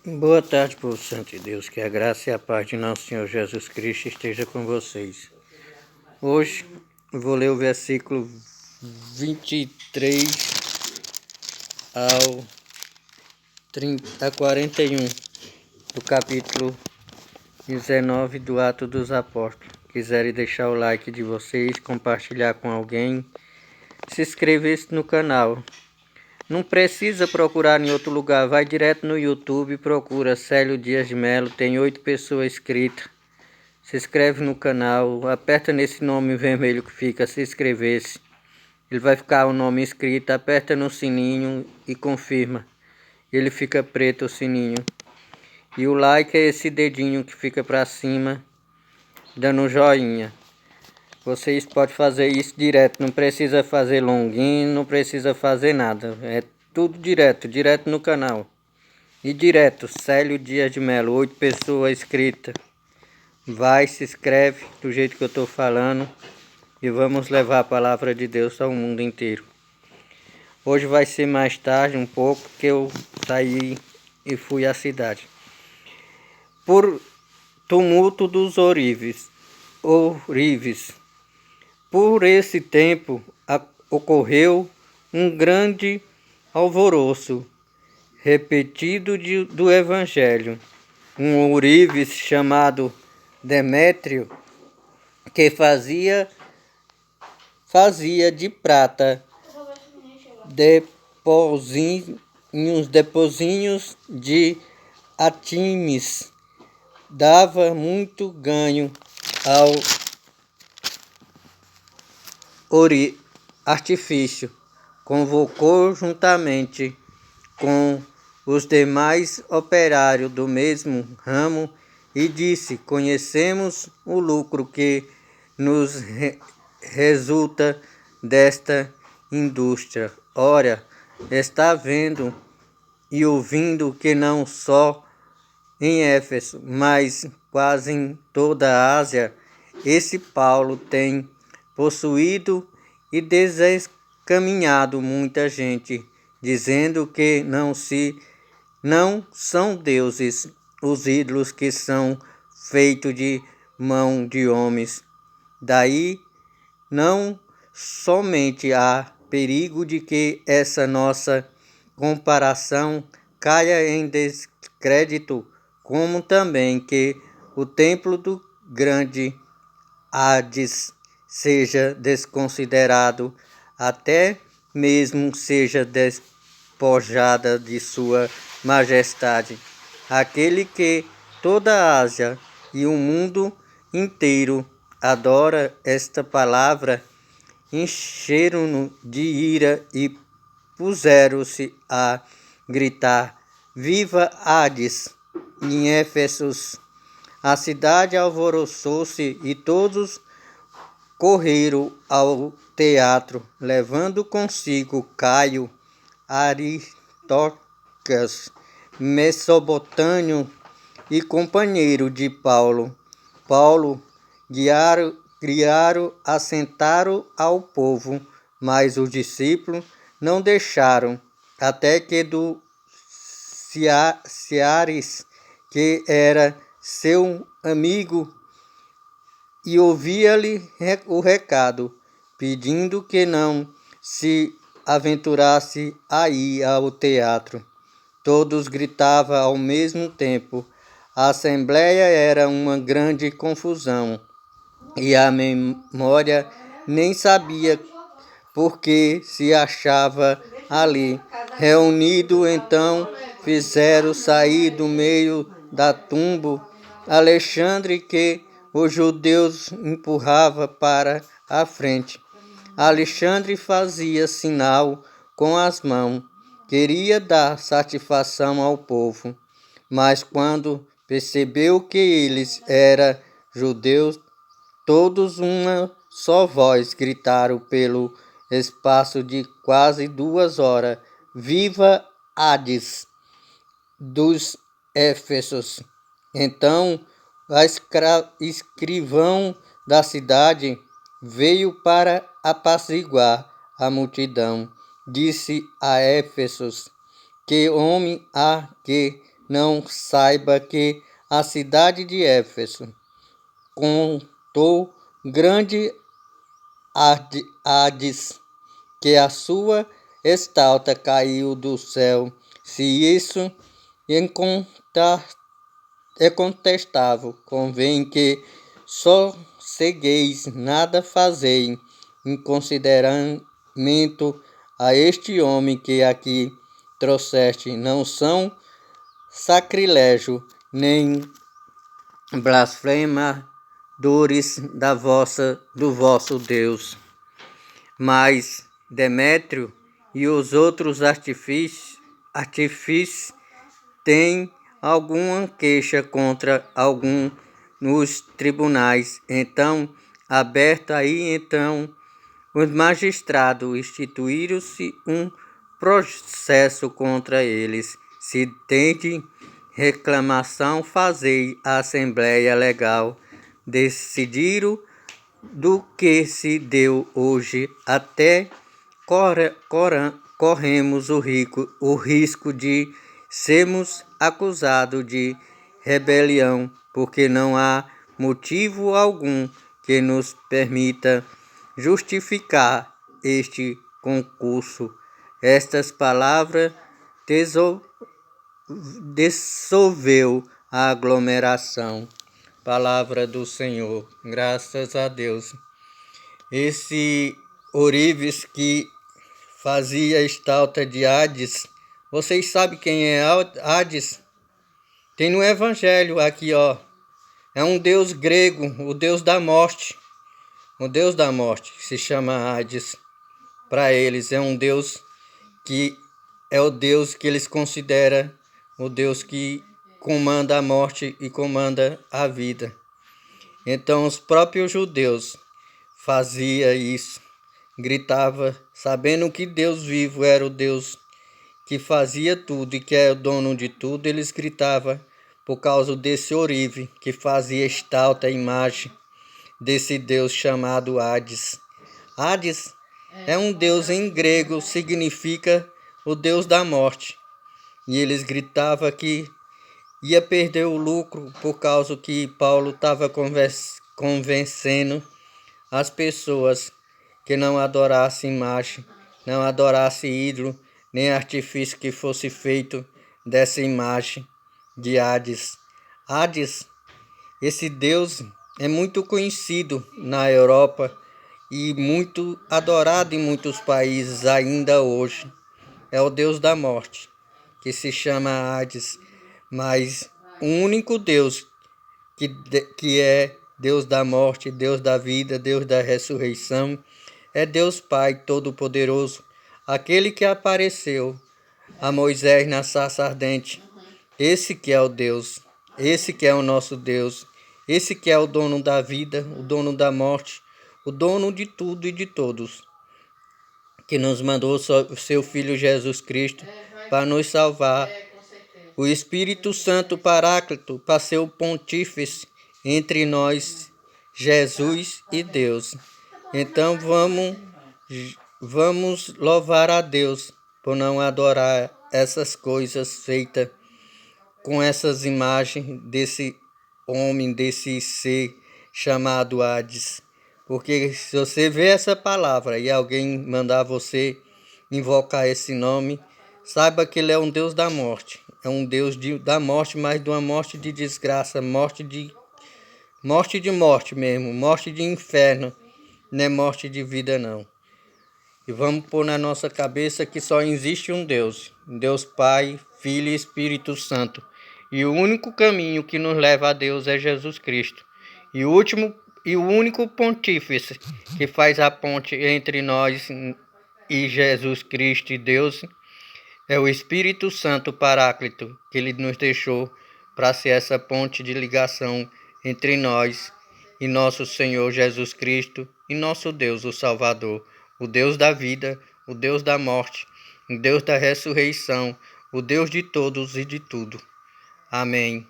Boa tarde, povo santo de Deus, que a graça e a paz de nosso Senhor Jesus Cristo esteja com vocês. Hoje vou ler o versículo 23 ao 41 do capítulo 19 do Atos dos Apóstolos. Quiserem deixar o like de vocês, compartilhar com alguém, se inscrever no canal. Não precisa procurar em outro lugar, vai direto no YouTube, procura Célio Dias de Melo, tem 8 pessoas inscritas. Se inscreve no canal, aperta nesse nome vermelho que fica se inscrever-se. Ele vai ficar o nome inscrito, aperta no sininho e confirma. Ele fica preto o sininho. E o like é esse dedinho que fica para cima, dando um joinha. Vocês podem fazer isso direto, não precisa fazer login, não precisa fazer nada. É tudo direto no canal. E direto, Célio Dias de Melo, 8 pessoas inscritas. Vai, se inscreve do jeito que eu estou falando e vamos levar a palavra de Deus ao mundo inteiro. Hoje vai ser mais tarde um pouco que eu saí e fui à cidade. Por tumulto dos ourives. Por esse tempo ocorreu um grande alvoroço repetido do Evangelho. Um ourives chamado Demétrio, que fazia de prata depozinhos de Artemis, dava muito ganho ao artifício. Convocou juntamente com os demais operários do mesmo ramo e disse: conhecemos o lucro que nos resulta desta indústria. Ora, está vendo e ouvindo que não só em Éfeso, mas quase em toda a Ásia, esse Paulo tem possuído e descaminhado muita gente, dizendo que não são deuses os ídolos que são feitos de mão de homens. Daí não somente há perigo de que essa nossa comparação caia em descrédito, como também que o templo do grande Hades seja desconsiderado, até mesmo seja despojada de sua majestade. Aquele que toda a Ásia e o mundo inteiro adora esta palavra, encheram-no de ira e puseram-se a gritar: Viva Hades! Em Éfeso, a cidade alvoroçou-se e todos correram ao teatro, levando consigo Caio, Aristarcas, Messobotânio e companheiro de Paulo. Criaram, assentaram ao povo, mas os discípulos não deixaram, até que do Ciares, que era seu amigo, e ouvia-lhe o recado, pedindo que não se aventurasse a ir ao teatro. Todos gritavam ao mesmo tempo. A assembleia era uma grande confusão, e a memória nem sabia por que se achava ali. Reunido, então, fizeram sair do meio da tumba Alexandre, que os judeus empurrava para a frente. Alexandre fazia sinal com as mãos, queria dar satisfação ao povo, mas quando percebeu que eles eram judeus, todos uma só voz gritaram pelo espaço de quase 2 horas: Viva Hades dos Éfesos! Então a escrivão da cidade veio para apaziguar a multidão. Disse a Éfesos: que homem há que não saiba que a cidade de Éfeso contou grande Hades, que a sua estalta caiu do céu. Se isso é contestável, convém que sossegueis, nada fazei, em consideramento a este homem que aqui trouxeste. Não são sacrilégio, nem blasfemadores do vosso Deus. Mas Demétrio e os outros artífices têm alguma queixa contra algum nos tribunais. Então, os magistrados instituíram-se um processo contra eles. Se tende reclamação, fazei a Assembleia Legal. Decidiram do que se deu hoje, até corremos o risco de sermos acusados de rebelião, porque não há motivo algum que nos permita justificar este concurso. Estas palavras dissolveu a aglomeração. Palavra do Senhor, graças a Deus. Esse ourives que fazia estalta de Hades, vocês sabem quem é Hades? Tem no Evangelho aqui, ó. É um deus grego, o deus da morte. O deus da morte se chama Hades. Para eles é um deus que é o deus que eles consideram o deus que comanda a morte e comanda a vida. Então os próprios judeus faziam isso, gritava, sabendo que Deus vivo era o Deus que fazia tudo e que é o dono de tudo, eles gritavam por causa desse ourive que fazia estalta a imagem desse Deus chamado Hades. Hades é um deus em grego, significa o Deus da morte. E eles gritavam que ia perder o lucro por causa que Paulo estava convencendo as pessoas que não adorassem imagem, não adorassem ídolo, nem artifício que fosse feito dessa imagem de Hades. Hades, esse deus é muito conhecido na Europa e muito adorado em muitos países ainda hoje. É o deus da morte, que se chama Hades, mas o único Deus que é Deus da morte, Deus da vida, Deus da ressurreição, é Deus Pai Todo-Poderoso, aquele que apareceu a Moisés na sarça ardente. Esse que é o Deus, esse que é o nosso Deus, esse que é o dono da vida, o dono da morte, o dono de tudo e de todos, que nos mandou o seu Filho Jesus Cristo para nos salvar. O Espírito Santo Paráclito para ser o pontífice entre nós, Jesus e Deus. Então vamos louvar a Deus por não adorar essas coisas feitas com essas imagens desse homem, desse ser chamado Hades. Porque se você vê essa palavra e alguém mandar você invocar esse nome, saiba que ele é um Deus da morte. É um Deus da morte, mas de uma morte de desgraça, morte de morte mesmo, morte de inferno, não é morte de vida não. E vamos pôr na nossa cabeça que só existe um Deus Pai, Filho e Espírito Santo. E o único caminho que nos leva a Deus é Jesus Cristo. E o único pontífice que faz a ponte entre nós e Jesus Cristo e Deus é o Espírito Santo Paráclito, que ele nos deixou para ser essa ponte de ligação entre nós e nosso Senhor Jesus Cristo e nosso Deus, o Salvador, o Deus da vida, o Deus da morte, o Deus da ressurreição, o Deus de todos e de tudo. Amém.